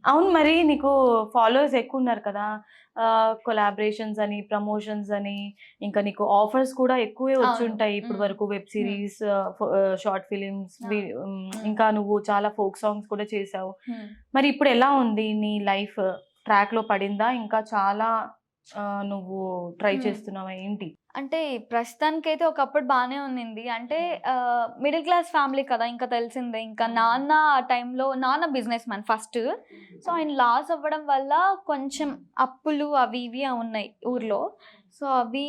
అవును. మరి నీకు ఫాలోవర్స్ ఎక్కువున్నారు కదా! కొలాబరేషన్స్ అని, ప్రమోషన్స్ అని, ఇంకా నీకు ఆఫర్స్ కూడా ఎక్కువే అవును. వచ్చుంటాయి ఇప్పటి హ్మ్. వరకు. వెబ్ హ్మ్. సీరీస్, షార్ట్ ఫిల్మ్స్, అవును. హ్మ్. ఇంకా నువ్వు చాలా ఫోక్ సాంగ్స్ కూడా చేశావు. హ్మ్. మరి ఇప్పుడు ఎలా ఉంది నీ లైఫ్? ట్రాక్‌లో పడిందా? ఇంకా చాలా నువ్వు ట్రై హ్మ్. చేస్తున్నావా ఏంటి? అంటే ప్రస్తుతానికైతే ఒకప్పుడు బానే ఉన్నింది. అంటే మిడిల్ క్లాస్ ఫ్యామిలీ కదా! ఇంకా తెలిసిందే. ఇంకా నాన్న ఆ టైంలో నాన్న బిజినెస్ మ్యాన్ ఫస్ట్. సో, ఆయన లాస్ అవ్వడం వల్ల కొంచెం అప్పులు అవి ఇవి ఉన్నాయి ఊర్లో. సో, అవి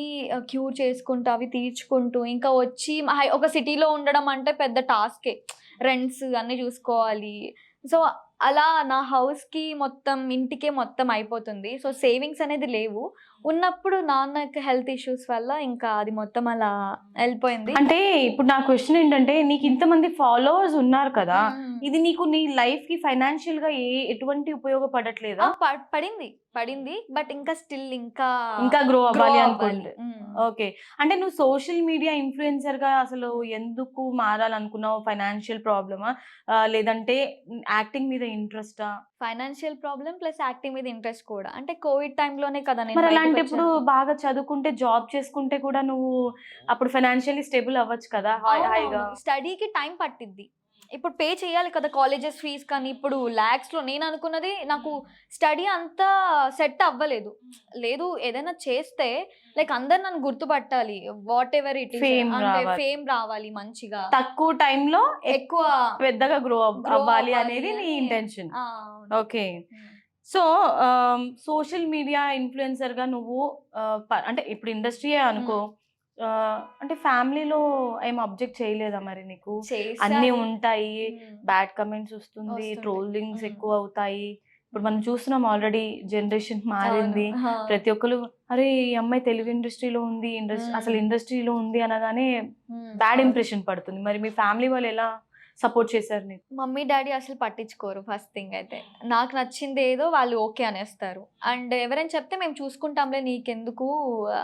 క్యూర్ చేసుకుంటూ, అవి తీర్చుకుంటూ ఇంకా వచ్చి ఒక సిటీలో ఉండడం అంటే పెద్ద టాస్కే. రెంట్స్ అన్నీ చూసుకోవాలి. సో, అలా నా హౌస్‌కి మొత్తం ఇంటికే మొత్తం అయిపోతుంది. సో, సేవింగ్స్ అనేది లేవు. ఉన్నప్పుడు నాన్నకి హెల్త్ ఇష్యూస్ వల్ల ఇంకా అది మొత్తం అలా ఎళ్ళిపోయింది. అంటే ఇప్పుడు నా క్వెషన్ ఏంటంటే, హ్మ్. నీకింతమంది ఫాలోవర్స్ ఉన్నారు కదా! హ్మ్. హ్మ్. ఇది నీకు నీ లైఫ్‌కి ఫైనాన్షియల్‌గా ఎటువంటి ఆ! ఉపయోగపడట్లేదా? పడింది. పడింది. బట్ ఇంకా స్టిల్ ఇంకా ఇంకా గ్రో గ్రో అవ్వాలి అవ్వాలి. అనుకుంటే. హ్మ్. ఓకే. అంటే నువ్వు సోషల్ మీడియా ఇన్‌ఫ్లుయెన్సర్‌గా అసలు ఎందుకు మారాలనుకున్నావు? ఫైనాన్షియల్ ప్రాబ్లమా? లేదంటే యాక్టింగ్ మీద ఇంట్రెస్టా? ఫైనాన్షియల్ ప్రాబ్లమ్ ప్లస్ యాక్టింగ్ మీద ఇంట్రెస్ట్ కూడా. అంటే కోవిడ్ టైమ్‌లోనే కదా నేను మరలాంటప్పుడు బయటకొచ్చాను. బాగా చదువుకుంటే, జాబ్ చేసుకుంటే కూడా నువ్వు అప్పుడు ఫైనాన్షియల్లీ స్టేబుల్ అవ్వచ్చు కదా! అవునవును. హాయిగా. స్టడీకి టైం పట్టిద్ది. ఇప్పుడు పే చేయాలి కదా! కాలేజెస్ ఫీస్ కానీ, ఇప్పుడు లాక్స్‌లో నేననుకున్నది నాకు స్టడీ అంతా సెట్ అవ్వలేదు. లేదు ఏదైనా చేస్తే లైక్ అందరూ నన్ను గుర్తుపట్టాలి. Whatever it is fame అంటే రావాలి. ఫేమ్ రావాలి మంచిగా. తక్కువ టైంలో ఎక్కువ ఎక్కువ పెద్దగా గ్రో అవ్వాలి అవ్వాలి అనేది నీ అని ఇంటెన్షన్. ఆ! అవును. ఓకే. హ్మ్. సో, సోషల్ మీడియా ఇన్‌ఫ్లుయెన్సర్‌గా నువ్వు అంటే ఇప్పుడు ఇండస్ట్రీయే అనుకో. హ్మ్. అంటే ఫ్యామిలీలో ఏమి అబ్జెక్ట్ చేయలేదా మరి నీకు? అన్నీ చేశారు. ఉంటాయి. హ్మ్. బ్యాడ్ కామెంట్స్ వస్తుంది. వస్తుంటాయి. ట్రోలింగ్స్ హ్మ్. ఎక్కువవుతాయి. ఇప్పుడు హ్మ్. మనం చూస్తున్నాం ఆల్రెడీ జనరేషన్ అవును. మారింది. ఆ! ప్రతి ఒక్కళ్ళు అరే! ఈ అమ్మాయి తెలుగు ఇండస్ట్రీలో ఉంది. అసలు హ్మ్. ఇండస్ట్రీలో ఉంది అనగానే హ్మ్. బ్యాడ్ అవును. ఇంప్రెషన్ పడుతుంది. మరి మీ ఫ్యామిలీ వాళ్ళు ఎలా సపోర్ట్ చేశారు నీకు? మమ్మీ, డ్యాడీ అసలు పట్టించుకోరు ఫస్ట్ థింగ్ అయితే. నాకు నచ్చిందేదో వాళ్ళు ఓకే అనేస్తారు. అండ్ ఎవరైనా చెప్తే మేము చూసుకుంటాంలే నీకెందుకు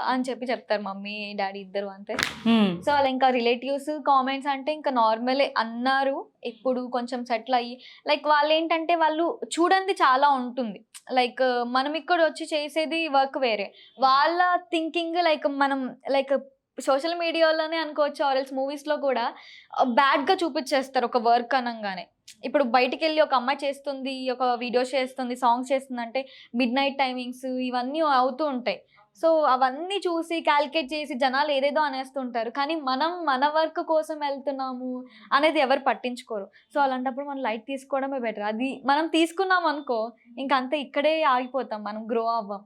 అని చెప్తారు మమ్మీ, డ్యాడీ ఇద్దరు అంతే. హ్మ్. సో, అలా ఇంకా రిలేటివ్స్ కామెంట్స్ అంటే ఇంకా నార్మలే అన్నారు. ఇప్పుడు కొంచెం సెటిల్ అయ్యి లైక్ వాళ్ళేంటంటే వాళ్ళు చూడంది చాలా ఉంటుంది. లైక్ మనం ఇక్కడొచ్చి చేసేది వర్క్ వేరే. వాళ్ళ థింకింగ్ లైక్ మనం లైక్ సోషల్ మీడియాలోనే అనుకోవచ్చు ఆర్ ఎల్స్ మూవీస్‌లో కూడా బ్యాడ్‌గా చూపిచ్చేస్తారు ఒక వర్క్ అనంగానే. ఇప్పుడు బయటికెళ్ళి ఒక అమ్మాయి చేస్తుంది, ఒక వీడియోస్ చేస్తుంది, సాంగ్స్ చేస్తుందంటే మిడ్‌నైట్ టైమింగ్స్ ఇవన్నీ అవుతూ ఉంటాయి. సో, అవన్నీ చూసి కాలిక్యులేట్ చేసి జనాలు ఏదేదో అనేస్తుంటారు. కానీ మనం మన వర్క్ కోసం ఎళ్తున్నాము అనేది ఎవరు పట్టించుకోరు. సో, అలాంటప్పుడు మనం లైట్ తీసుకోవడమే బెటర్. అది మనం తీసుకున్నామనుకో ఇంక అంతే ఇక్కడే ఆగిపోతాం. మనం గ్రో అవ్వం.